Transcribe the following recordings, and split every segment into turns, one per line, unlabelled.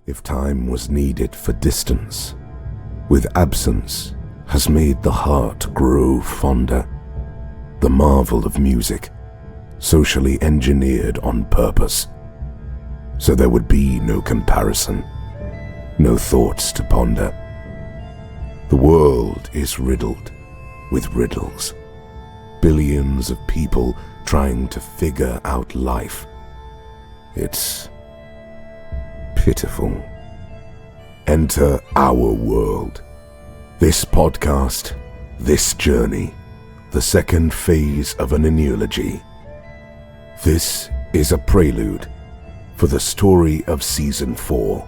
if time was needed for distance, with absence has made the heart grow fonder. The marvel of music, socially engineered on purpose, so there would be no comparison, no thoughts to ponder. The world is riddled with riddles, billions of people trying to figure out life. It's pitiful. Enter our world. This podcast, this journey, the second phase of an analogy. This is a prelude for the story of Season 4.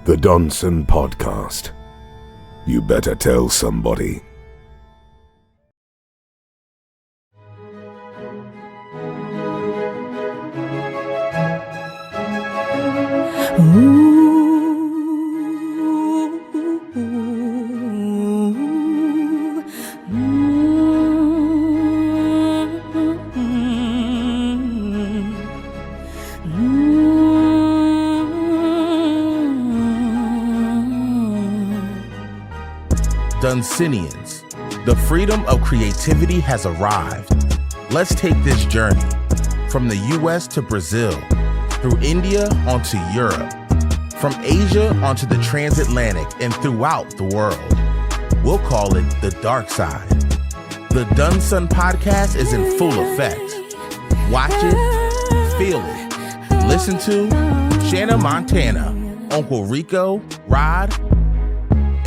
The Doneson Podcast. You better tell somebody.
Donesians, the freedom of creativity has arrived. Let's take this journey from the US to Brazil, through India onto Europe, from Asia onto the transatlantic and throughout the world. We'll call it the dark side. The Doneson Podcast is in full effect. Watch it, feel it, listen to Shaana Montana, Uncle Rico, Rod,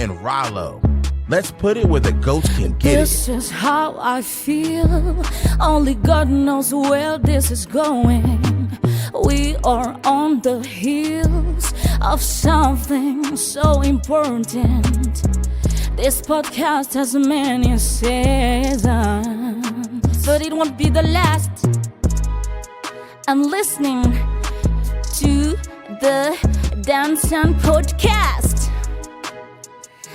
and Rollo. Let's put it where the goats can get
This is how I feel. Only God knows where this is going. We are on the heels of something so important. This podcast has many seasons, but it won't be the last. I'm listening to the Doneson Podcast.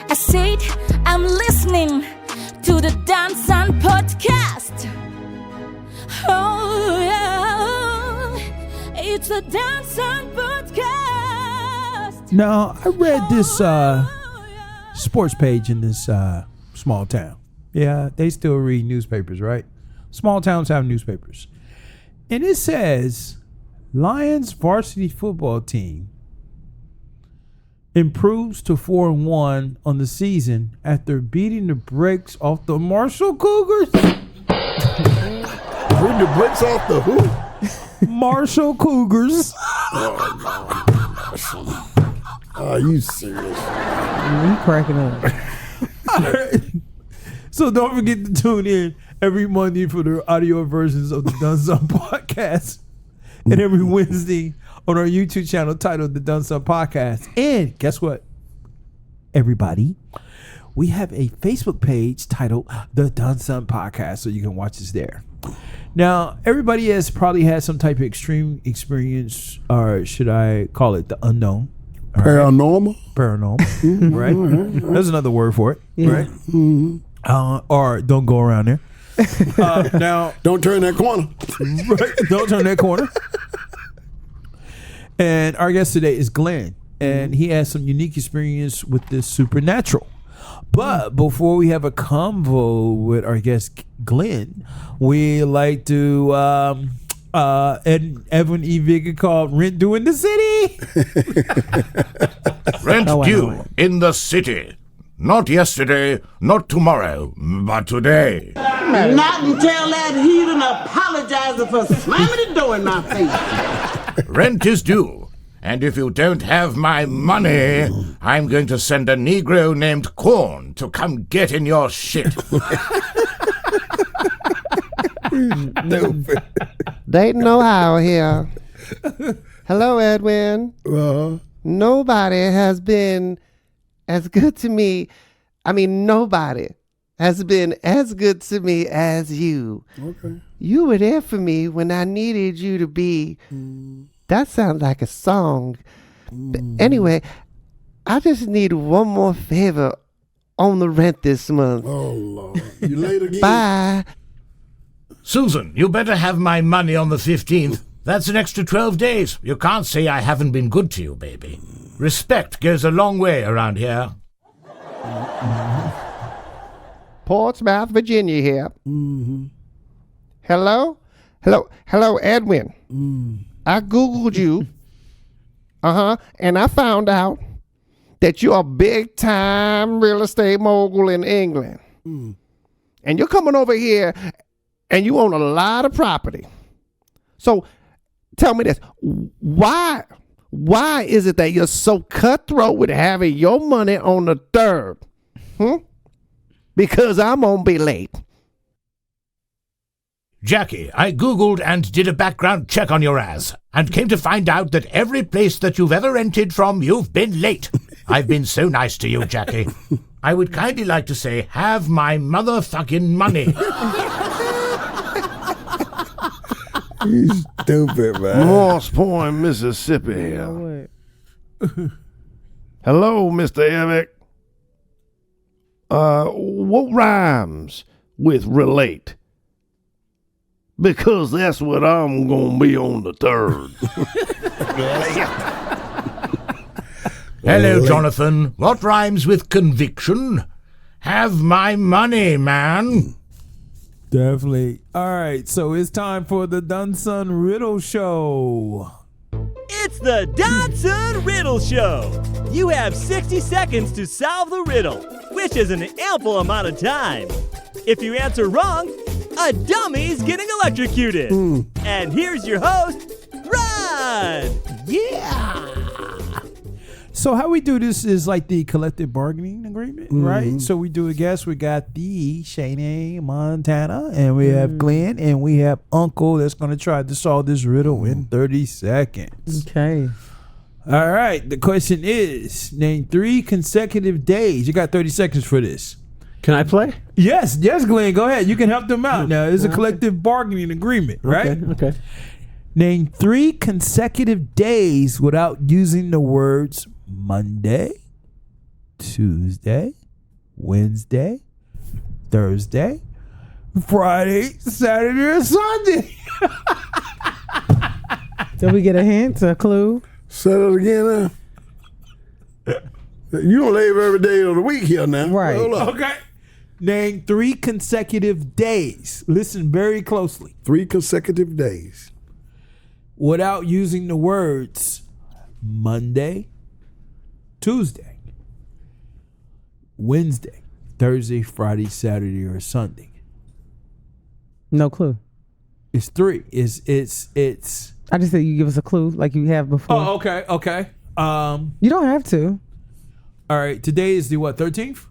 I said, I'm listening to the Doneson Podcast. Oh, yeah. It's the Doneson Podcast.
Now, I read this sports page in this small town. Yeah, they still read newspapers, right? Small towns have newspapers. And it says, Lions varsity football team improves to 4-1 on the season after beating the brakes off the Marshall Cougars.
Bring the brakes off the who?
Marshall Cougars.
Are you serious?
You cracking up.
So don't forget to tune in every Monday for the audio versions of the Doneson Podcast, and every Wednesday on our YouTube channel titled The Doneson Podcast. And guess what, everybody? We have a Facebook page titled The Doneson Podcast, so you can watch us there. Now, everybody has probably had some type of extreme experience, or should I call it the unknown?
Paranormal?
Paranormal, right? There's another word for it, right?
Mm-hmm.
Or don't go around there. Now,
don't turn that corner.
Right? Don't turn that corner. And our guest today is Glen, and he has some unique experience with this supernatural. But before we have a convo with our guest Glen, we like to Evan E. Vigga called Rent Due in the City.
Rent due in the city. Not yesterday, not tomorrow, but today.
Not until that heathen apologizes for slamming the door in my face.
Rent is due, and if you don't have my money, I'm going to send a Negro named Corn to come get in your shit.
Dayton, Ohio here. Hello, Edwin. Nobody has been as good to me. I mean, nobody has been as good to me as you.
Okay.
You were there for me when I needed you to be. That sounds like a song. But anyway, I just need one more favor on the rent this month.
Oh, Lord. You late again?
Bye.
Susan, you better have my money on the 15th. That's an extra 12 days. You can't say I haven't been good to you, baby. Respect goes a long way around here.
Portsmouth, Virginia here. Hello, Edwin. I Googled you. And I found out that you're a big time real estate mogul in England. And you're coming over here and you own a lot of property. So tell me this, why is it that you're so cutthroat with having your money on the third? Because I'm gonna be late.
Jackie, I Googled and did a background check on your ass, and came to find out that every place that you've ever rented from, you've been late. I've been so nice to you, Jackie. I would kindly like to say, have my motherfucking money.
You stupid, man.
Moss Point, Mississippi here. Hello, Mr. Evick. What rhymes with relate? Because that's what I'm gonna be on the third.
Hello, Jonathan. What rhymes with conviction? Have my money, man.
Definitely. All right, so it's time for the Doneson Riddle Show.
It's the Doneson Riddle Show. You have 60 seconds to solve the riddle, which is an ample amount of time. If you answer wrong, a dummy's getting electrocuted. And here's your host, Ron.
Yeah. So how we do this is like the collective bargaining agreement, right? So we do a guess. We got the Shaana Montana, and we have Glen, and we have Uncle that's going to try to solve this riddle in 30 seconds.
Okay.
All right. The question is, name 3 consecutive days. You got 30 seconds for this.
Can I play?
Yes, Glenn. Go ahead. You can help them out. Now, it's a collective bargaining agreement, right?
Okay.
Name 3 consecutive days without using the words Monday, Tuesday, Wednesday, Thursday, Friday, Saturday, or Sunday.
Did we get a hint, a clue?
Say that again. You don't live every day of the week here now.
Right.
Hold on.
Okay. Name 3 consecutive days. Listen very closely.
3 consecutive days.
Without using the words Monday, Tuesday, Wednesday, Thursday, Friday, Saturday, or Sunday.
No clue.
It's 3. It's.
I just said you give us a clue like you have before.
Oh, okay.
You don't have to.
All right. Today is the what? 13th.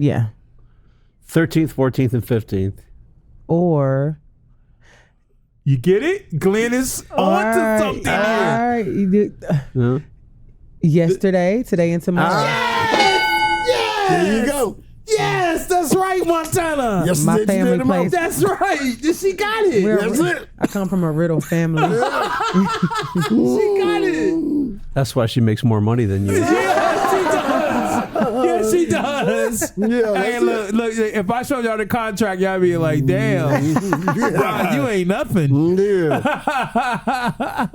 Yeah.
13th, 14th, and 15th.
Or.
You get it? Glenn is on to something here.
All right. You did. Yesterday, today, and tomorrow.
Yes!
There you go.
Yes, that's right, Montana.
Yesterday,
My family
today,
plays.
That's right. She got it.
That's it.
I come from a riddle family.
She got it.
That's why she makes more money than you.
Yeah, she does.
Yeah,
Hey, look, if I showed y'all the contract, y'all be like, damn, Ron, you ain't nothing.
Yeah.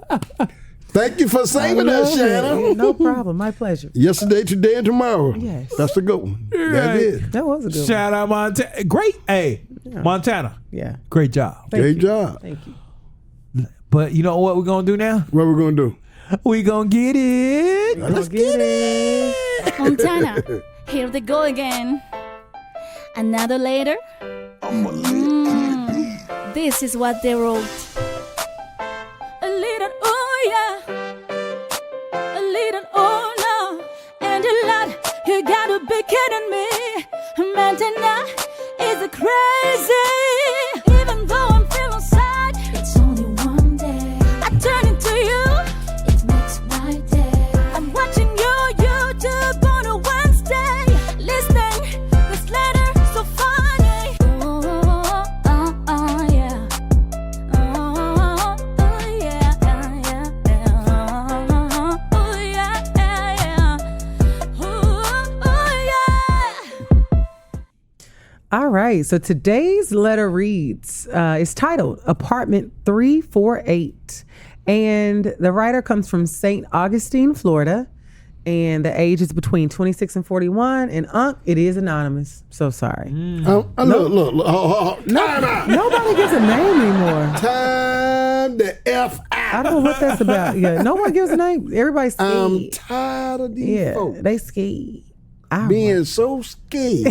Thank you for saving us, Shaana.
No problem. My pleasure.
Yesterday, today, and tomorrow.
Yes.
That's a good one.
Right.
That is.
That was a good
Shout out Montana. Great. Hey, Montana.
Yeah.
Great job.
Great job.
Thank you.
But you know what we're going to do now?
What we're going to do?
We going to get it.
Let's get it.
Montana, here they go again. Another later. This is what they wrote. A little oh yeah, a little oh no, and a lot. You gotta be kidding me. Montana is a crazy. Even though I'm feeling sad, it's only one day. I turn into you. It makes my day. I'm watching you YouTube on a Wednesday, listening this letter so funny. Oh yeah. Oh yeah, yeah. Oh yeah. Oh yeah.
All right. So today's letter reads, it's titled Apartment 348. And the writer comes from St. Augustine, Florida. And the age is between 26 and 41. And it is anonymous. So sorry.
Look. Time out.
Nobody gives a name anymore.
Time the F out.
I don't know what that's about. Yeah, no one gives a name. Everybody's scared.
I'm tired of these folks.
They scared.
Being so scared.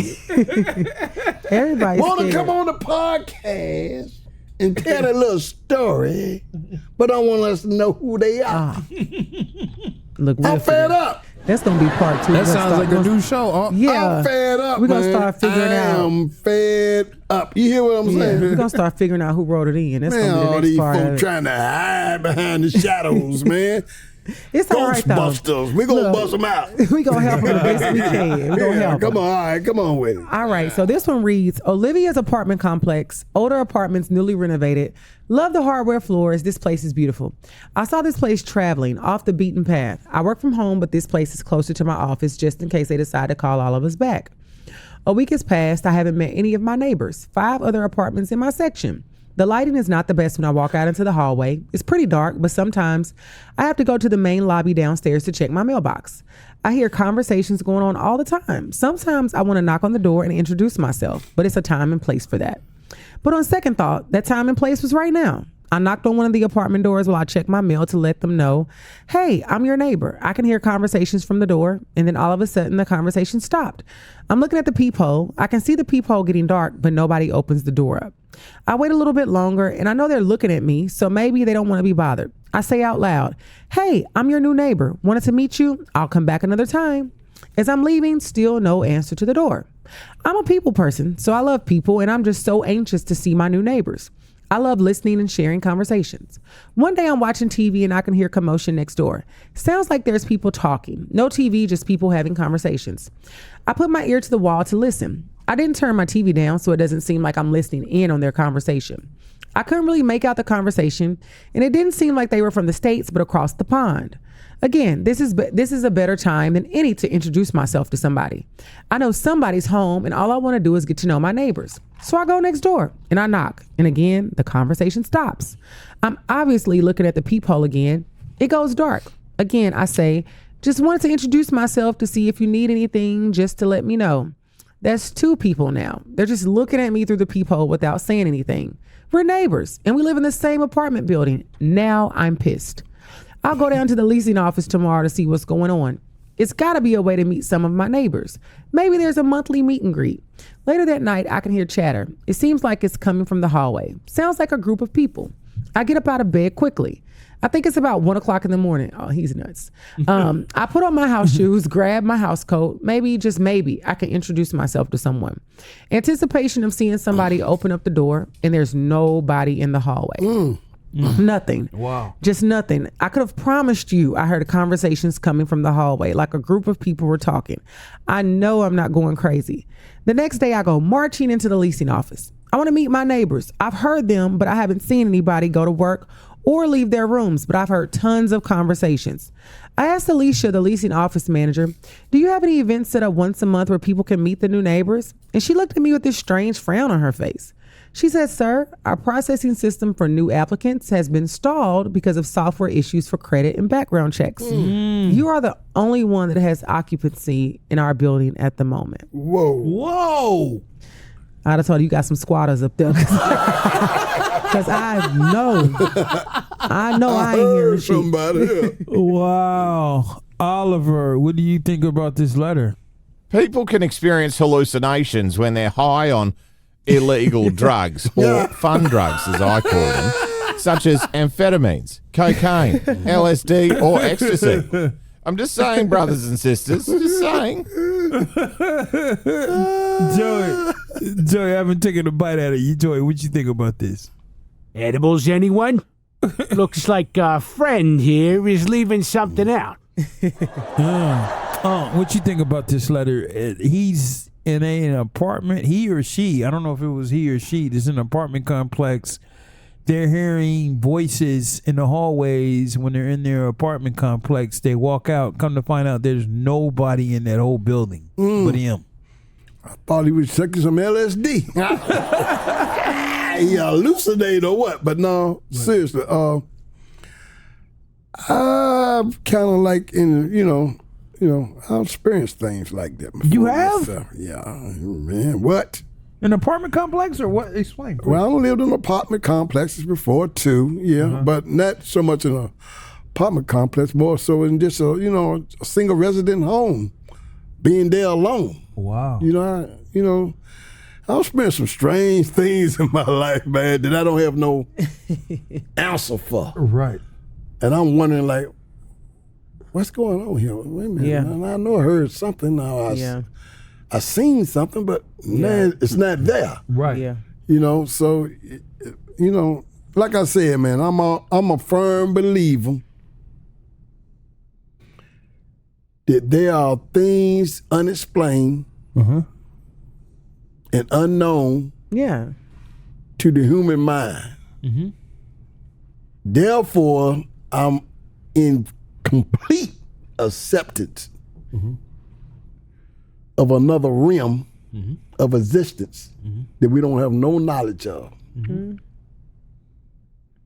Everybody's
Want to
scared.
come on the podcast and tell a little story, but don't want us to know who they are.
Look,
I'm fed up.
That's going to be part 2.
That sounds like a new show.
Yeah.
I'm fed up,
We're going to start figuring out.
I'm fed up. You hear what I'm saying?
We're going to start figuring out who wrote it in. That's going to be the
all
next
these
part of
folks
it.
trying to hide behind the shadows, man.
It's all right, though.
Ghostbusters. We're going to bust them out.
We're going to help them the best we can. We're going to help
Come
them.
on, all right, come on with it.
All right, so this one reads, Olivia's apartment complex, older apartments newly renovated. Love the hardware floors. This place is beautiful. I saw this place traveling off the beaten path. I work from home, but this place is closer to my office just in case they decide to call all of us back. A week has passed. I haven't met any of my neighbors. 5 other apartments in my section. The lighting is not the best when I walk out into the hallway. It's pretty dark, but sometimes I have to go to the main lobby downstairs to check my mailbox. I hear conversations going on all the time. Sometimes I want to knock on the door and introduce myself, but it's a time and place for that. But on second thought, that time and place was right now. I knocked on one of the apartment doors while I checked my mail to let them know, hey, I'm your neighbor. I can hear conversations from the door, and then all of a sudden the conversation stopped. I'm looking at the peephole. I can see the peephole getting dark, but nobody opens the door up. I wait a little bit longer, and I know they're looking at me, so maybe they don't want to be bothered. I say out loud, hey, I'm your new neighbor. Wanted to meet you. I'll come back another time. As I'm leaving, still no answer to the door. I'm a people person, so I love people, and I'm just so anxious to see my new neighbors. I love listening and sharing conversations. One day I'm watching TV and I can hear commotion next door. Sounds like there's people talking. No TV, just people having conversations. I put my ear to the wall to listen. I didn't turn my TV down so it doesn't seem like I'm listening in on their conversation. I couldn't really make out the conversation, and it didn't seem like they were from the States but across the pond. Again, this is a better time than any to introduce myself to somebody. I know somebody's home, and all I want to do is get to know my neighbors. So I go next door, and I knock. And again, the conversation stops. I'm obviously looking at the peephole again. It goes dark. Again, I say, just wanted to introduce myself to see if you need anything, just to let me know. That's 2 people now. They're just looking at me through the peephole without saying anything. We're neighbors, and we live in the same apartment building. Now I'm pissed. I'll go down to the leasing office tomorrow to see what's going on. It's got to be a way to meet some of my neighbors. Maybe there's a monthly meet and greet. Later that night, I can hear chatter. It seems like it's coming from the hallway. Sounds like a group of people. I get up out of bed quickly. I think it's about 1 o'clock in the morning. Oh, he's nuts. I put on my house shoes, grab my house coat. Maybe, just maybe, I can introduce myself to someone. Anticipation of seeing somebody open up the door, and there's nobody in the hallway. Nothing.
Wow.
Just nothing. I could have promised you I heard conversations coming from the hallway, like a group of people were talking. I know I'm not going crazy. The next day I go marching into the leasing office. I want to meet my neighbors. I've heard them, but I haven't seen anybody go to work or leave their rooms, but I've heard tons of conversations. I asked Alicia, the leasing office manager, do you have any events set up once a month where people can meet the new neighbors? And she looked at me with this strange frown on her face. She said, sir, our processing system for new applicants has been stalled because of software issues for credit and background checks. You are the only one that has occupancy in our building at the moment.
Whoa.
I'd have told you got some squatters up there. Because I know I ain't hearing shit.
Somebody.
Wow. Oliver, what do you think about this letter?
People can experience hallucinations when they're high on illegal drugs, or fun drugs as I call them, such as amphetamines, cocaine, LSD, or ecstasy. I'm just saying, brothers and sisters, just saying.
Joey, I haven't taken a bite out of you. Joey, what you think about this?
Edibles, anyone? Looks like our friend here is leaving something out.
What you think about this letter? He's in an apartment, he or she, I don't know if it was he or she, there's an apartment complex. They're hearing voices in the hallways when they're in their apartment complex. They walk out, come to find out there's nobody in that whole building but him.
I thought he was taking some LSD. He hallucinated or what? But no, seriously. I'm kind of like in I've experienced things like that before.
You have?
myself. Yeah, man. What?
An apartment complex or what? Explain. Please.
Well, I lived in apartment complexes before too. Yeah, but not so much in a apartment complex, more so in just a single resident home, being there alone.
Wow.
I've experienced some strange things in my life, man, that I don't have no answer for.
Right.
And I'm wondering, like, what's going on here? Wait a minute.
Yeah.
Man, I know I heard something. I seen something, but man, it's not there.
Right.
Yeah.
So, like I said, man, I'm a firm believer that there are things unexplained and unknown to the human mind.
Mm-hmm.
Therefore, I'm in complete acceptance of another realm of existence that we don't have no knowledge of.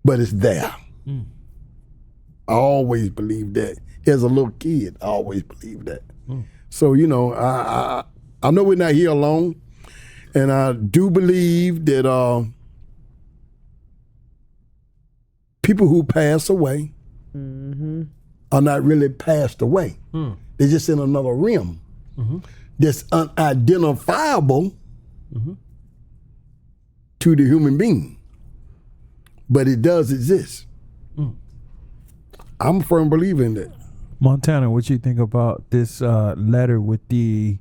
But it's there. I always believed that. As a little kid, I always believed that. So, I know we're not here alone. And I do believe that people who pass away are not really passed away. They're just in another realm that's unidentifiable to the human being. But it does exist. I'm a firm believer in that.
Montana, what you think about this letter with the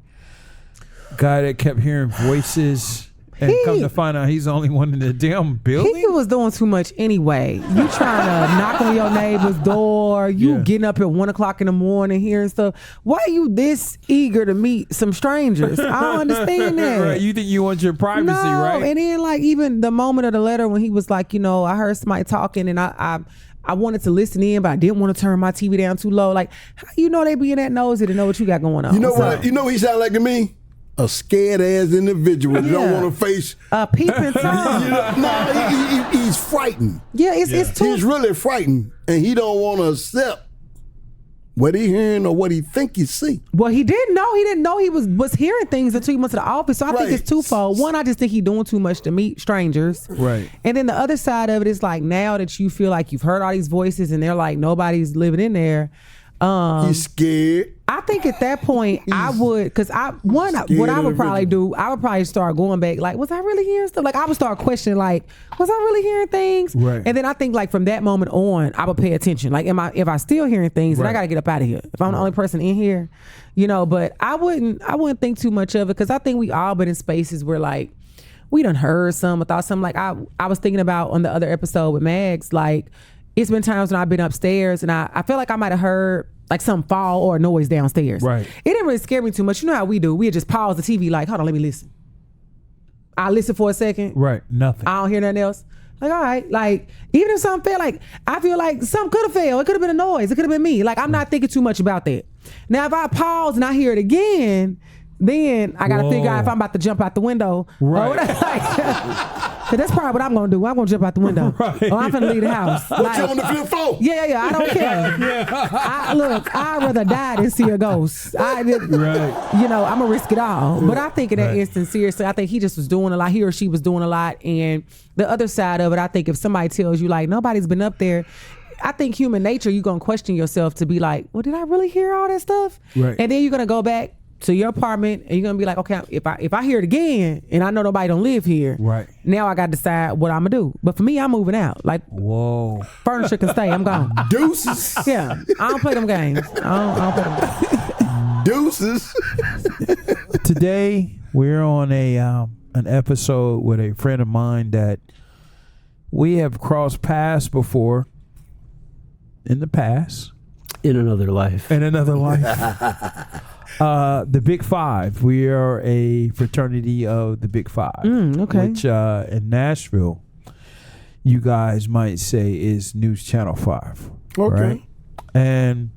guy that kept hearing voices and come to find out he's the only one in the damn building?
He was doing too much anyway. You trying to knock on your neighbor's door. You getting up at 1 o'clock in the morning hearing stuff. Why are you this eager to meet some strangers? I don't understand that.
Right. You think you want your privacy, right?
And then like even the moment of the letter when he was like, I heard somebody talking and I wanted to listen in, but I didn't want to turn my TV down too low. Like, how they being that nosy to know what you got going on?
You know what? You know what he sound like to me? A scared ass individual that don't want to face
a peeping Tom.
He's frightened.
Yeah, it's too.
He's really frightened, and he don't want to accept what he hearing or what he think he see.
Well, he didn't know. He didn't know he was hearing things until he went to the office. So I think it's twofold. One, I just think he's doing too much to meet strangers.
Right.
And then the other side of it is like now that you feel like you've heard all these voices and they're like nobody's living in there.
He's scared.
I think at that point I would, because what I would probably do, I would probably start going back like, was I really hearing stuff? Like I would start questioning like, was I really hearing things?
Right.
And then I think like from that moment on, I would pay attention. Like, if I still hearing things, then I got to get up out of here. If I'm the only person in here, but I wouldn't think too much of it because I think we all been in spaces where like we done heard some or thought something. Like I was thinking about on the other episode with Mags, like it's been times when I've been upstairs and I feel like I might have heard like some fall or noise downstairs.
Right.
It didn't really scare me too much. You know how we do. We just pause the TV like, hold on, let me listen. I listen for a second.
Right. Nothing.
I don't hear nothing else. Like, all right. Like, even if something fell, like, I feel like something could have fell. It could have been a noise. It could have been me. Like, I'm not thinking too much about that. Now, if I pause and I hear it again, then I got to figure out if I'm about to jump out the window.
Right.
Cause that's probably what I'm gonna do. I'm gonna jump out the window.
Right.
Or I'm finna leave the house.
What you on the fifth floor?
Yeah. I don't care. I'd rather die than see a ghost. I'm gonna risk it all. But I think in that instance, seriously, I think he just was doing a lot. He or she was doing a lot. And the other side of it, I think if somebody tells you like nobody's been up there, I think human nature, you're gonna question yourself to be like, well, did I really hear all that stuff?
Right.
And then you're gonna go back to your apartment and you're gonna be like, okay, if I hear it again and I know nobody don't live here,
right?
Now I gotta decide what I'm gonna do. But for me, I'm moving out. Like,
whoa,
furniture can stay. I'm gone.
Deuces.
Yeah, I don't play them games. I don't play them games.
Deuces.
Today we're on an episode with a friend of mine that we have crossed paths before in the past.
In another life.
The Big Five. We are a fraternity of the Big Five.
Okay.
Which in Nashville, you guys might say is News Channel 5.
Okay.
Right? And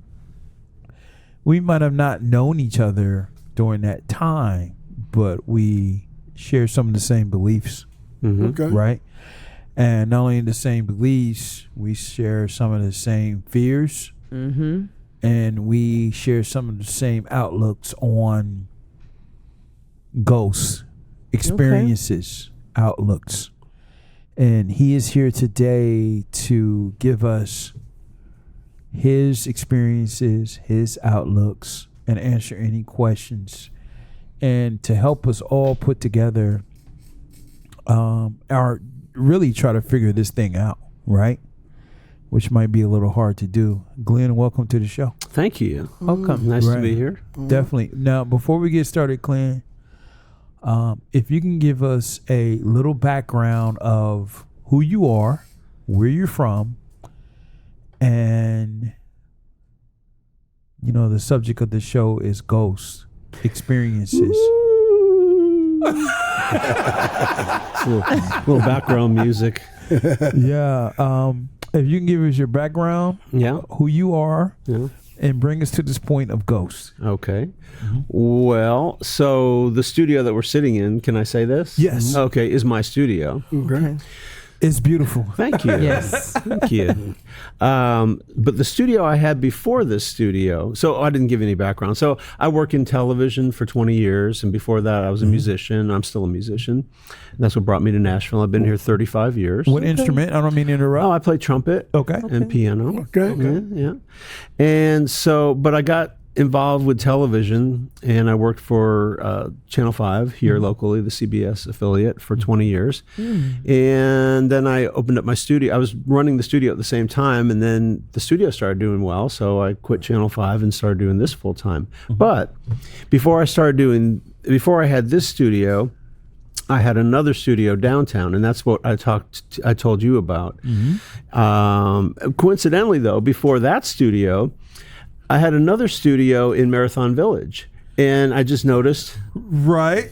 we might have not known each other during that time, but we share some of the same beliefs.
Mm-hmm.
Okay.
Right? And not only the same beliefs, we share some of the same fears.
Mm-hmm.
and we share some of the same outlooks on ghosts, experiences, outlooks. And he is here today to give us his experiences, his outlooks, and answer any questions, and to help us all put together really try to figure this thing out, right? Which might be a little hard to do. Glen, welcome to the show.
Thank you.
Welcome.
Nice to be here.
Definitely. Now, before we get started, Glen, if you can give us a little background of who you are, where you're from, and the subject of the show is ghosts experiences.
little background music.
Yeah. If you can give us your background, who you are, and bring us to this point of ghosts.
Okay. Well, so the studio that we're sitting in, can I say this?
Yes.
Okay, is my studio.
Okay. It's beautiful.
Thank you.
Yes.
Thank you. But the studio I had before this studio, so I didn't give any background. So I worked in television for 20 years, and before that I was a musician. I'm still a musician. And that's what brought me to Nashville. I've been here 35 years.
What instrument? I don't mean to interrupt.
Oh, I play trumpet and piano.
Okay.
Yeah. And so, but I got involved with television, and I worked for Channel 5 here locally, the CBS affiliate, for 20 years. And then I opened up my studio. I was running the studio at the same time, and then the studio started doing well, so I quit Channel 5 and started doing this full time. But before I had this studio, I had another studio downtown, and that's what I told you about. Coincidentally, though, before that studio, I had another studio in Marathon Village, and I just noticed that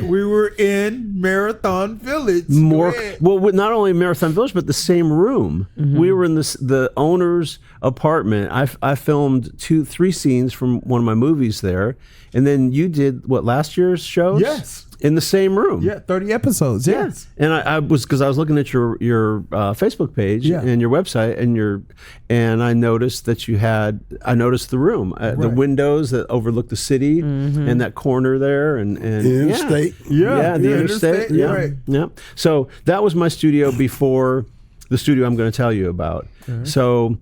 we were in Marathon Village.
Not only Marathon Village, but the same room. We were in the owner's apartment. I filmed 3 scenes from one of my movies there, and then you did last year's shows?
Yes.
In the same room.
Yeah, 30 episodes. Yes.
And I was looking at your Facebook page and your website, and I noticed that I noticed the room, the windows that overlook the city, and that corner there, and
the interstate.
The interstate. Yeah. So that was my studio before the studio I'm going to tell you about. So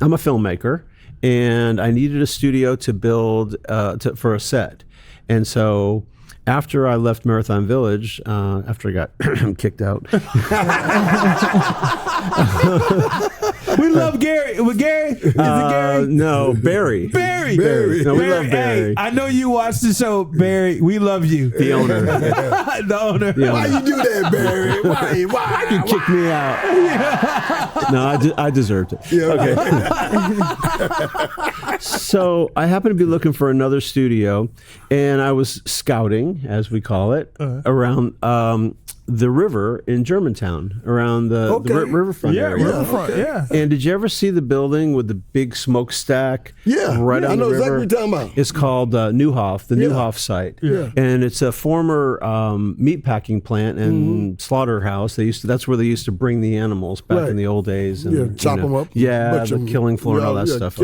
I'm a filmmaker, and I needed a studio to build for a set, and so after I left Marathon Village, after I got kicked out.
We love Gary. Gary? Is it Gary?
No, Barry.
Barry.
No, we love Barry.
Hey, I know you watched the show, Barry. We love you.
The owner.
The owner.
Why you do that, Barry? Why?
You kicked me out. No, I deserved it.
Yeah.
Okay. So I happened to be looking for another studio, and I was scouting, as we call it, around the river in Germantown, around the riverfront area.
Riverfront,
And did you ever see the building with the big smokestack? Right on the river?
I know exactly what you're talking about.
It's called Neuhof, the Neuhof site. And it's a former meat packing plant and slaughterhouse. That's where they used to bring the animals back in the old days. And,
chop them up.
The killing floor and all that stuff.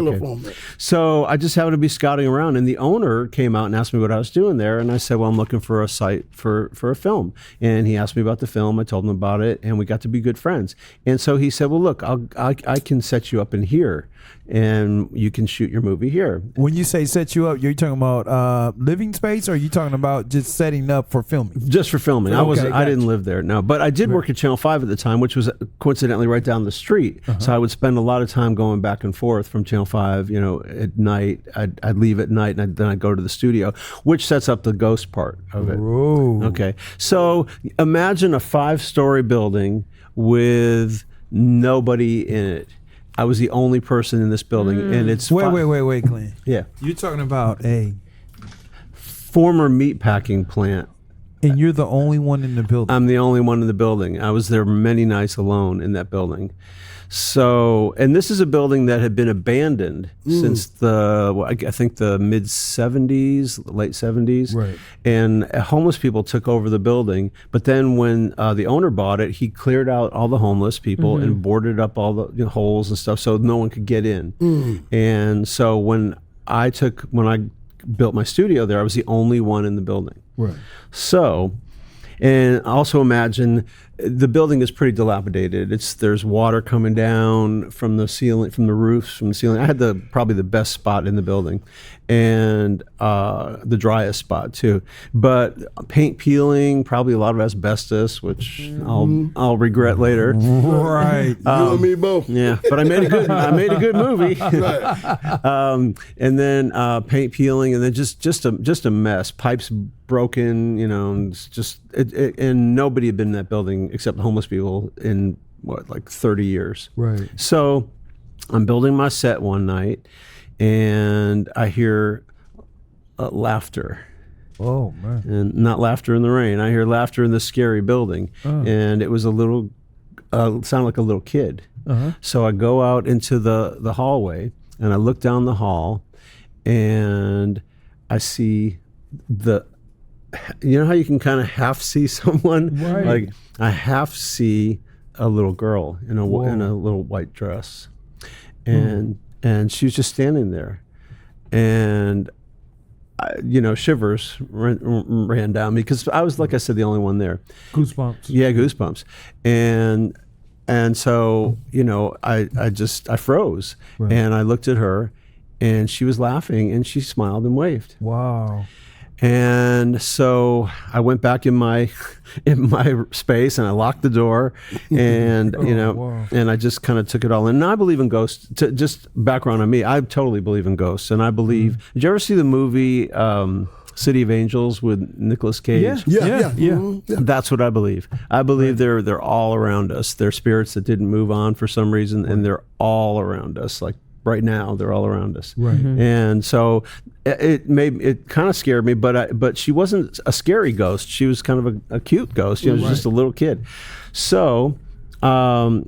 So I just happened to be scouting around, and the owner came out and asked me what I was doing there. And I said, well, I'm looking for a site for a film. And he asked me about the film. I told him about it, and we got to be good friends. And so he said, well, look, I can set you up in here, and you can shoot your movie here.
When you say set you up, you're talking about living space, or are you talking about just setting up for filming?
Just for filming. I didn't live there, no. But I did work at Channel 5 at the time, which was coincidentally right down the street. So I would spend a lot of time going back and forth from Channel 5, at night. I'd leave at night, and then I'd go to the studio, which sets up the ghost part of it.
Whoa.
Okay. So imagine a 5-story building with nobody in it. I was the only person in this building, and it's
wait, Glen.
Yeah,
you're talking about a
former meatpacking plant
And you're the only one in the building.
I'm the only one in the building. I was there many nights alone in that building. So, and this is a building that had been abandoned since I think the mid 70s, late 70s.
Right.
And homeless people took over the building. But then when the owner bought it, he cleared out all the homeless people and boarded up all the holes and stuff so no one could get in. And so when I built my studio there, I was the only one in the building.
Right.
So, and also imagine the building is pretty dilapidated. There's water coming down from the ceiling, from the roofs, from the ceiling. I had probably the best spot in the building, and the driest spot too. But paint peeling, probably a lot of asbestos, which I'll regret later.
Right.
You and me both.
Yeah, but I made a good movie.
Right.
And then paint peeling, and then just a mess. Pipes broken, and it's just and nobody had been in that building except homeless people in like 30 years.
Right.
So I'm building my set one night, and I hear laughter.
Oh man.
And not laughter in the rain. I hear laughter in this scary building, and it was a little sounded like a little kid. So I go out into the hallway, and I look down the hall, and I see you know how you can kind of half see someone?
Right.
Like I half see a little girl in a little white dress, and she was just standing there, and shivers ran down me because I was, like I said, the only one there.
Goosebumps.
Yeah, goosebumps, and so I froze, and I looked at her, and she was laughing, and she smiled and waved.
Wow.
And so I went back in my space, and I locked the door, and
wow.
and I just kind of took it all in. And I believe in ghosts. Just background on me, I totally believe in ghosts, and I believe. Did you ever see the movie City of Angels with Nicolas Cage?
Yeah.
That's what I believe. I believe they're all around us. They're spirits that didn't move on for some reason, and they're all around us. Like right now, they're all around us.
Right.
And so it kind of scared me, but she wasn't a scary ghost. She was kind of a cute ghost. She was just a little kid. So the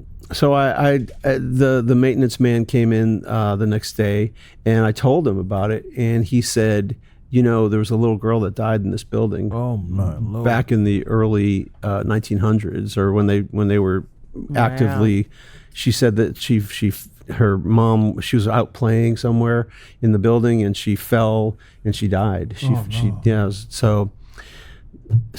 maintenance man came in the next day, and I told him about it, and he said, there was a little girl that died in this building.
Oh my Lord.
Back in the early 1900s, or when they were actively. She said that her mom, she was out playing somewhere in the building, and she fell and she died. So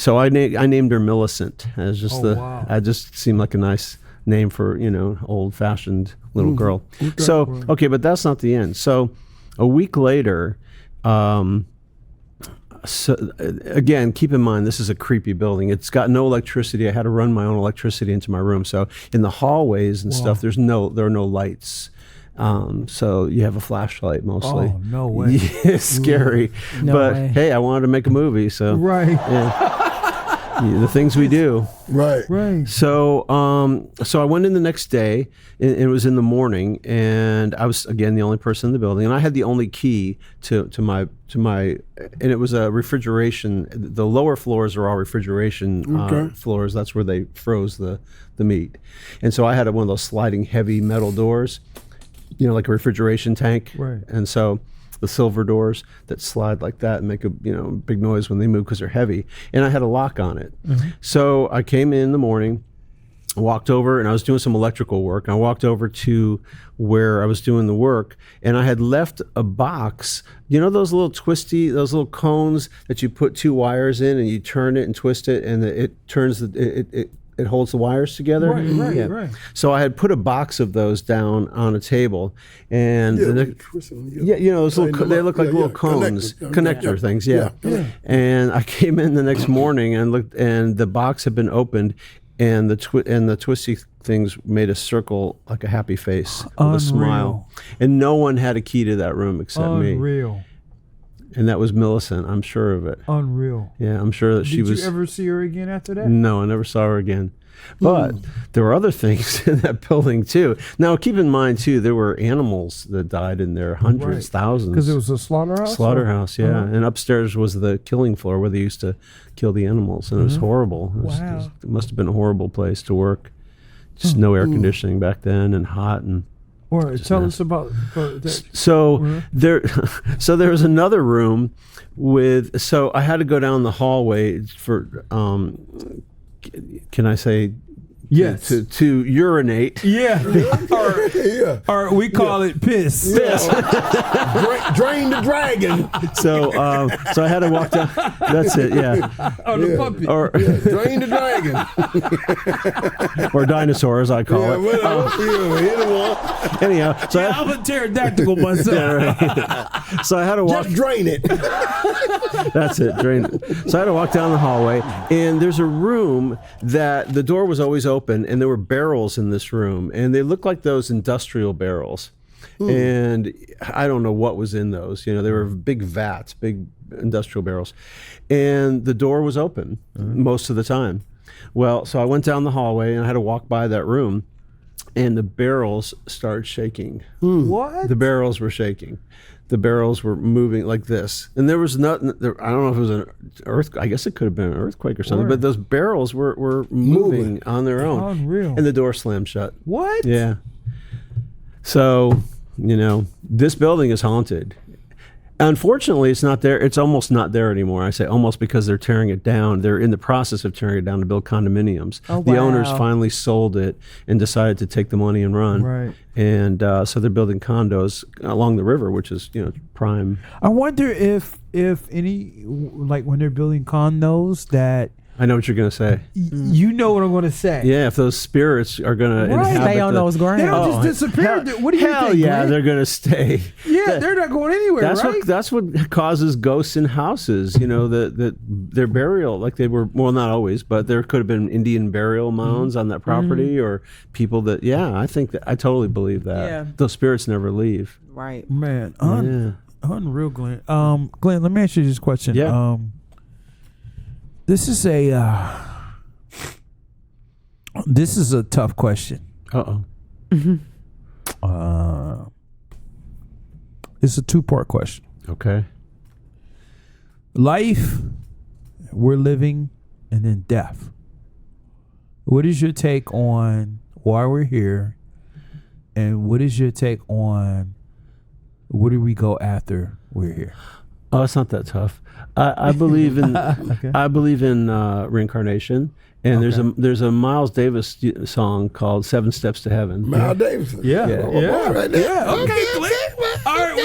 I named her Millicent as just
wow.
I just seemed like a nice name for old fashioned little girl. So but that's not the end. So a week later, so again, keep in mind, this is a creepy building. It's got no electricity. I had to run my own electricity into my room. So in the hallways and stuff, there are no lights. So you have a flashlight mostly.
Oh, no way.
Yeah, it's scary.
No
but
way.
hey, I wanted to make a movie. So
Right.
the things we do.
Right.
So I went in the next day, and it was in the morning, and I was again the only person in the building, and I had the only key to my, and it was a refrigeration. The lower floors are all refrigeration floors. That's where they froze the meat, and so I had one of those sliding heavy metal doors, like a refrigeration tank,
Right.
and so. The silver doors that slide like that and make a big noise when they move because they're heavy, and I had a lock on it. So I came in the morning, walked over, and I was doing some electrical work. I walked over to where I was doing the work, and I had left a box. Those little cones that you put two wires in, and you turn it and twist it, and it turns it holds the wires together.
Right.
So I had put a box of those down on a table, and those little they look like little cones, connector things. Yeah. And I came in the next morning and looked, and the box had been opened, and the twisty things made a circle like a happy face with a smile, and no one had a key to that room except me.
Unreal.
And that was Millicent. I'm sure of it.
Unreal.
Yeah, I'm sure that she was.
Did you ever see her again after that?
No, I never saw her again. But there were other things in that building too. Now, keep in mind too, there were animals that died in there, hundreds, thousands.
Because it was a slaughterhouse?
Slaughterhouse, yeah. And upstairs was the killing floor where they used to kill the animals, and it was horrible. It must have been a horrible place to work. Just no air conditioning back then, and hot and.
Or tell us about.
So there was another room with. So I had to go down the hallway for. Can I say?
Yes.
To urinate.
Yeah. Or we call it piss.
Piss.
Drain the dragon.
So I had to walk down. That's it. Yeah.
Oh, the puppy.
Or
drain the dragon.
Or dinosaur, as I call it. Anyhow, so
I'm a pterodactyl myself.
Right. So I had to walk.
Just drain it.
That's it. Drain it. So I had to walk down the hallway, and there's a room that the door was always open, and there were barrels in this room, and they looked like those industrial barrels. And I don't know what was in those. You know, they were big vats, big industrial barrels, and the door was open most of the time. Well, so I went down the hallway, and I had to walk by that room, and the barrels started shaking.
What?
The barrels were shaking. The barrels were moving like this, and there was nothing. I don't know if it was an earthquake. I guess it could have been an earthquake or something. But those barrels were moving on their own.
Unreal.
And the door slammed shut.
What?
Yeah. So, you know, this building is haunted. Unfortunately, it's not there. It's almost not there anymore. I say almost because they're tearing it down. They're in the process of tearing it down to build condominiums.
Oh,
the
wow.
owners finally sold it and decided to take the money and run.
Right.
And so they're building condos along the river, which is, you know, prime.
I wonder if any, like when they're building condos that.
I know what you're going to say.
You know what I'm going to say.
Yeah, if those spirits are going to inhabit
stay on those grounds.
They don't just disappear. What do you
hell
think?
yeah,
Glenn?
they're going to stay.
Yeah, they're not going anywhere, right?
That's what causes ghosts in houses. You know, that their burial, like they were, well, not always, but there could have been Indian burial mounds on that property, or people that. Yeah, I think that I totally believe that.
Yeah.
Those spirits never leave.
Right.
Man, unreal, Glenn. Glenn, let me ask you this question.
Yeah.
This is a tough question. It's a two-part question.
Okay.
Life, we're living, and then death. What is your take on why we're here, and what is your take on where do we go after we're here?
Oh, it's not that tough. I believe in I believe in reincarnation, and there's a Miles Davis song called "7 Steps to Heaven."
Miles Davis.
Yeah.
Right there.
Yeah. Okay, Glenn. All right,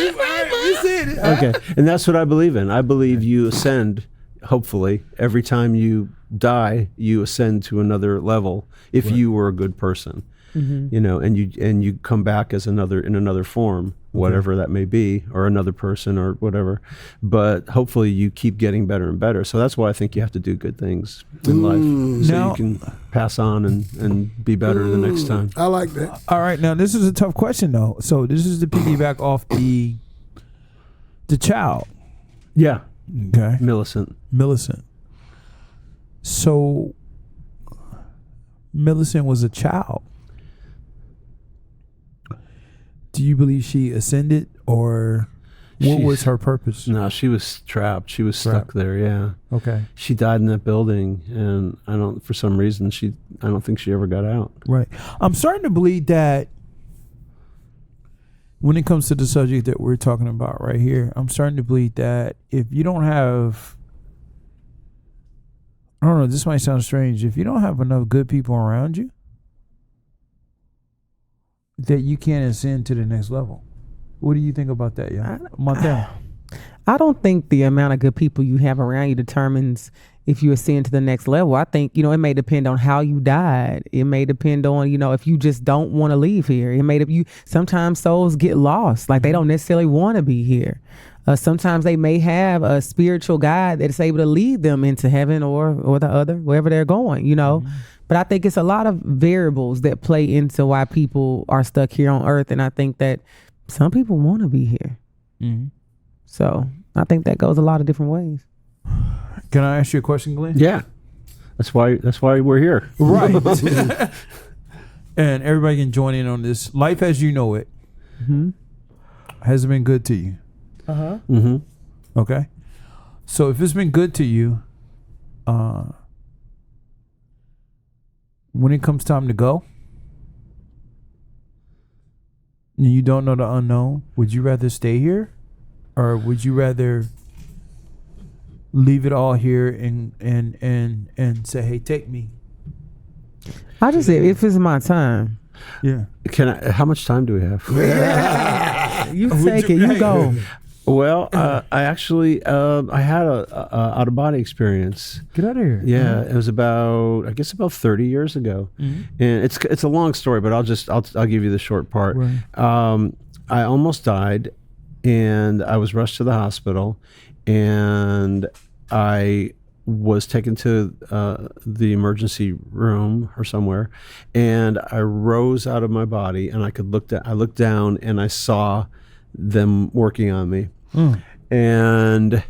we said it.
Okay, and that's what I believe in. I believe you ascend. Hopefully, every time you die, you ascend to another level. If you were a good person, you know, and you come back as in another form, whatever that may be, or another person or whatever. But hopefully, you keep getting better and better. So that's why I think you have to do good things in life, so you can pass on and be better the next time.
I like that.
All right, now this is a tough question though. So this is to piggyback off the child.
Yeah.
Okay.
Millicent.
So Millicent was a child. Do you believe she ascended, or what was her purpose?
No, she was trapped. She was stuck there. Yeah.
Okay.
She died in that building, and for some reason, I don't think she ever got out.
Right. I'm starting to believe that when it comes to the subject that we're talking about right here, I'm starting to believe that if you don't have, I don't know, this might sound strange, if you don't have enough good people around you, that you can't ascend to the next level. What do you think about that, Montana?
I don't think the amount of good people you have around you determines if you ascend to the next level. I think, it may depend on how you died. It may depend on, if you just don't want to leave here. It may sometimes souls get lost. Like they don't necessarily want to be here. Sometimes they may have a spiritual guide that's able to lead them into heaven or the other, wherever they're going, But I think it's a lot of variables that play into why people are stuck here on earth. And I think that some people want to be here.
Mm-hmm.
So I think that goes a lot of different ways.
Can I ask you a question, Glenn?
Yeah. That's why we're here.
Right. And everybody can join in on this. Life as you know it has been good to you.
Uh-huh.
Mm-hmm.
Okay. So if it's been good to you, when it comes time to go, and you don't know the unknown, would you rather stay here, or would you rather leave it all here and say, "Hey, take me"?
I just said if it's my time.
Yeah.
How much time do we have?
You take it. You go.
Well, I actually I had a out of body experience.
Get out of here.
Yeah, it was about 30 years ago, and it's a long story, but I'll give you the short part.
Right.
I almost died, and I was rushed to the hospital, and I was taken to the emergency room or somewhere, and I rose out of my body, and I looked down, and I saw them working on me. And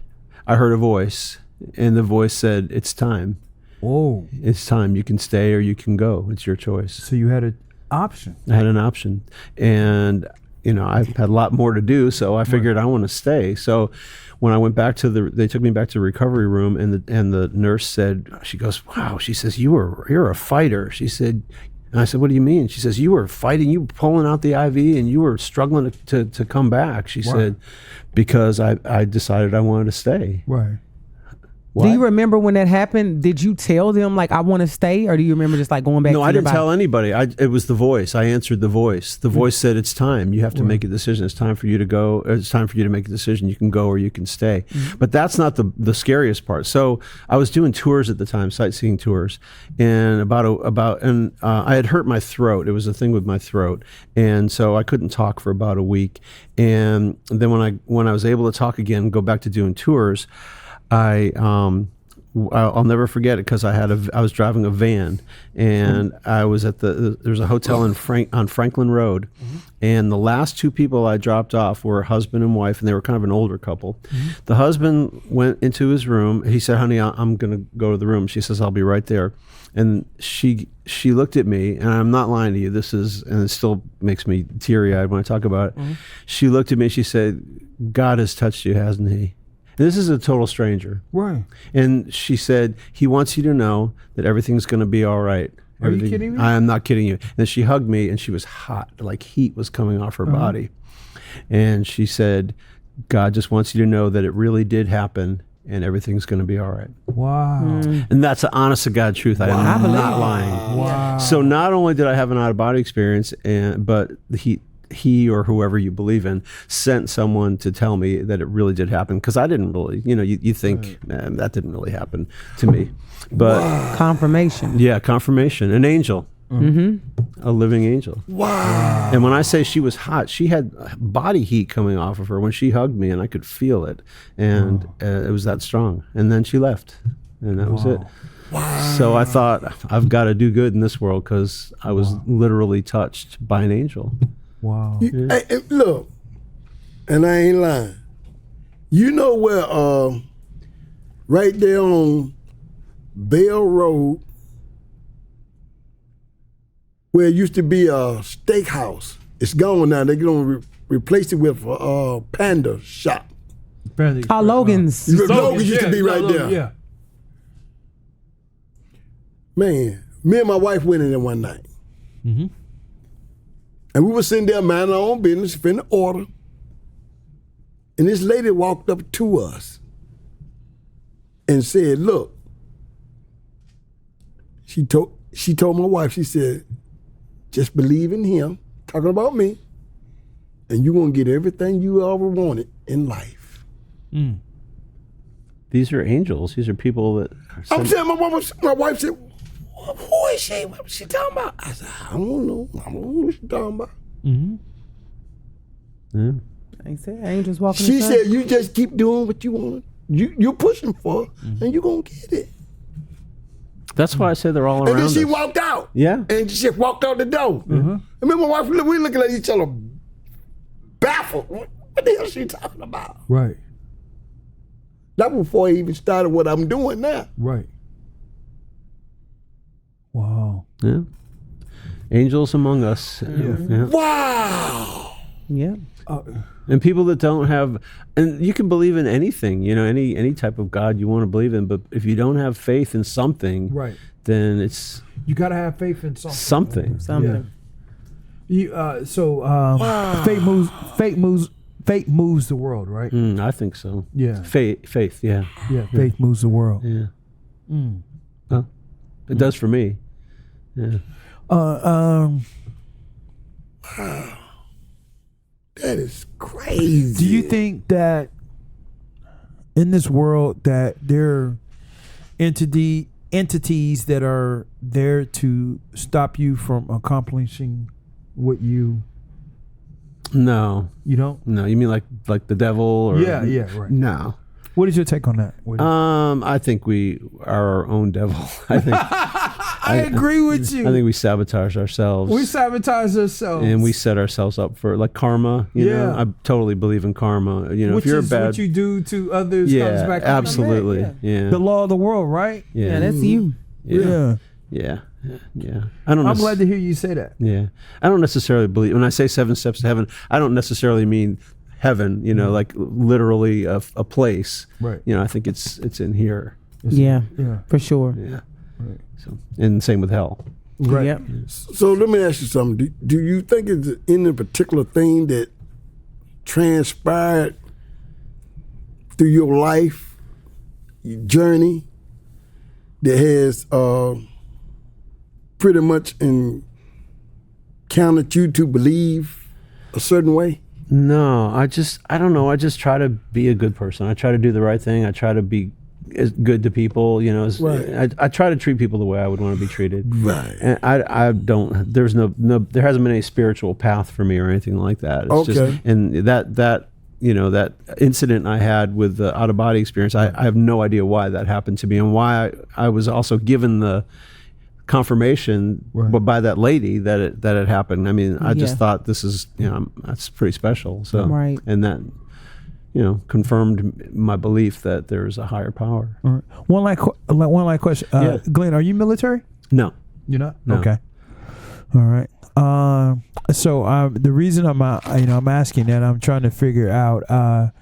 I heard a voice, and the voice said, "It's time.
Whoa.
It's time. You can stay or you can go. It's your choice."
So you had an option.
I had an option, and I had a lot more to do, so I figured I want to stay. So when I went back they took me back to the recovery room, and the nurse said, she goes, "Wow," she says, "You're a fighter." She said. And I said, "What do you mean?" She says, "You were fighting, you were pulling out the IV, and you were struggling to come back." She said, "Because I decided I wanted to stay."
Right.
Do you remember when that happened? Did you tell them like I want to stay, or do you remember just like going back?
No,
to
I
your
didn't
body?
tell anybody. It was the voice. I answered the voice. The voice said, "It's time. You have to make a decision. It's time for you to go. It's time for you to make a decision. You can go or you can stay." But that's not the scariest part. So I was doing tours at the time, sightseeing tours, and I had hurt my throat. It was a thing with my throat, and so I couldn't talk for about a week. And then when I was able to talk again, go back to doing tours, I'll never forget it because I was driving a van, and I was at there's a hotel on Franklin Road, and the last two people I dropped off were a husband and wife, and they were kind of an older couple. The husband went into his room. He said, "Honey, I'm going to go to the room." She says, "I'll be right there." And she looked at me, and I'm not lying to you. And it still makes me teary-eyed when I talk about it. She looked at me. She said, "God has touched you, hasn't he?" And this is a total stranger.
Right.
And she said, "He wants you to know that everything's going to be all right."
Are you kidding me?
I am not kidding you. And she hugged me, and she was hot, like heat was coming off her body. And she said, "God just wants you to know that it really did happen, and everything's going to be all right."
Wow.
And that's the honest to God truth. I am not lying.
Wow.
So not only did I have an out-of-body experience, but he or whoever you believe in sent someone to tell me that it really did happen, because I didn't really, you think, man, that didn't really happen to me. But
confirmation.
Yeah, confirmation. An angel. A living angel.
Wow.
And when I say she was hot, she had body heat coming off of her when she hugged me, and I could feel it. And it was that strong. And then she left, and that was it. Wow. So I thought, I've got to do good in this world, because I was literally touched by an angel.
Wow.
Hey, look, and I ain't lying. You know where, right there on Bell Road, where it used to be a steakhouse. It's gone now. They're going to replace it with a Panda shop.
Logan's.
Logan's used to be right there.
Yeah.
Man, me and my wife went in there one night. And we were sitting there minding our own business, finna order. And this lady walked up to us and said, "Look," she told my wife, she said, "Just believe in him," talking about me, "and you're going to get everything you ever wanted in life."
These are angels. These are people that...
I'm saying, my wife said, "Who is she? What was she talking about?" I said, I don't know what she's talking about.
Yeah.
I said angels walking.
She said, "You just keep doing what you want. You're pushing for, and you're going to get it."
That's why I say they're all around
And then she
us.
walked out.
Yeah.
And she walked out the door. And me and my wife, we looking at each other baffled. What the hell is she talking about?
Right.
That was before I even started what I'm doing now.
Right. Wow.
Yeah. Angels among us. Yeah.
Wow.
Yeah.
And people that don't have, and you can believe in anything, you know, any type of God you want to believe in, but if you don't have faith in something,
Right.
then it's
You got to have faith in something.
Something.
You fate moves the world, right?
I think so.
Yeah.
Faith, yeah.
Yeah, faith moves the world.
Yeah. Well, it does for me. Yeah.
That is crazy.
Do you think that in this world that there are entities that are there to stop you from accomplishing what you?
No.
You don't?
No, you mean like the devil? Or,
Yeah, right.
No.
What is your take on that?
I think we are our own devil. I think
I agree with you.
I think we sabotage ourselves.
We sabotage ourselves,
and we set ourselves up for like karma. You know, I totally believe in karma. You know,
which
if you're
is
bad,
what you do to others comes back.
Absolutely.
On
Yeah.
The law of the world, right?
Yeah, that's you.
Yeah. I don't.
I'm glad to hear you say that.
Yeah, I don't necessarily believe when I say 7 steps to heaven. I don't necessarily mean heaven. You know, like literally a place.
Right.
You know, I think it's in here.
Yeah, for sure.
Yeah. Right. So, and same with hell.
Right.
Yep.
So let me ask you something. Do you think it's any particular thing that transpired through your life, your journey, that has pretty much encountered you to believe a certain way?
No, I don't know. I just try to be a good person. I try to do the right thing. I try to be as good to people, you know. I try to treat people the way I would want to be treated.
Right.
And I don't. There's there hasn't been any spiritual path for me or anything like that. It's just, and that you know, that incident I had with the out of body experience, I have no idea why that happened to me and why I was also given the confirmation by that lady that it happened. I mean, I just thought this is, you know, that's pretty special. So and that, you know, confirmed my belief that there's a higher power.
All right. One last question. Glenn, are you military?
No.
You're not?
No.
Okay. All right. So the reason I'm asking that, I'm trying to figure out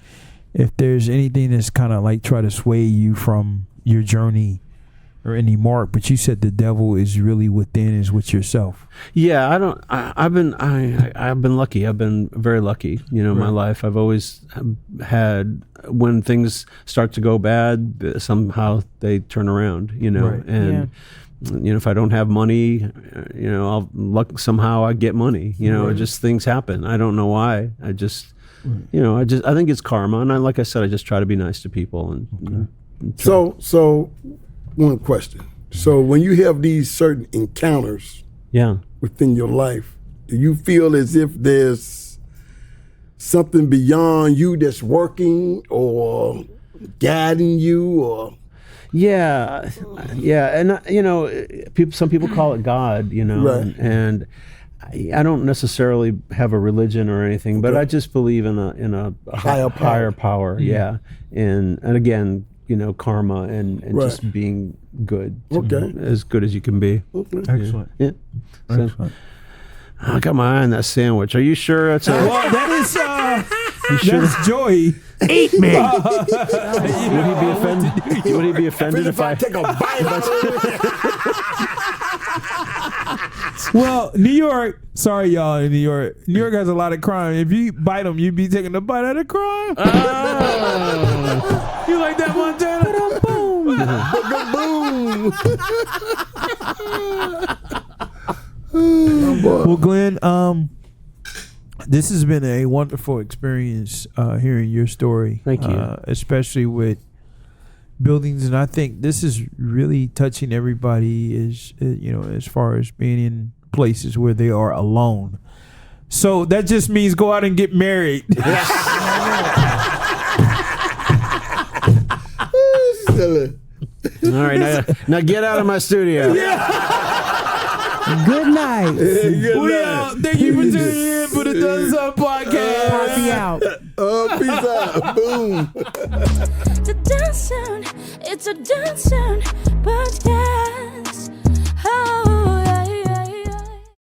if there's anything that's kind of like try to sway you from your journey or any mark, but you said the devil is really within, is with yourself.
Yeah, I've been lucky. I've been very lucky, you know, in my life. I've always had, when things start to go bad, somehow they turn around, you know, and you know, if I don't have money, you know, somehow I get money, you know, just things happen. I don't know why. I just, you know, I think it's karma. And like I said, I just try to be nice to people. And
So one question. So when you have these certain encounters within your life, do you feel as if there's something beyond you that's working or guiding you or?
Yeah. And, you know, some people call it God, you know, and I don't necessarily have a religion or anything, but I just believe in a higher power. Yeah. And again, you know, karma and just being good. As good as you can be.
Excellent.
Yeah. So, I got my eye on that sandwich. Are you sure that's
well, that is that's Joey.
Eat me.
Would he be offended? Would he be offended if I
take a bite out of it?
Well, New York. Sorry, y'all. In New York has a lot of crime. If you bite them, you'd be taking a bite out of crime. You like that, Montana?
Boom.
Well, Glenn, this has been a wonderful experience hearing your story.
Thank you.
Especially with buildings, and I think this is really touching everybody. Is you know, as far as being in places where they are alone. So that just means go out and get married.
All right, now get out of my studio.
Good night.
Thank you for tuning in for the Doneson Podcast.
Posse out.
Peace out. Boom.
It's a Doneson podcast.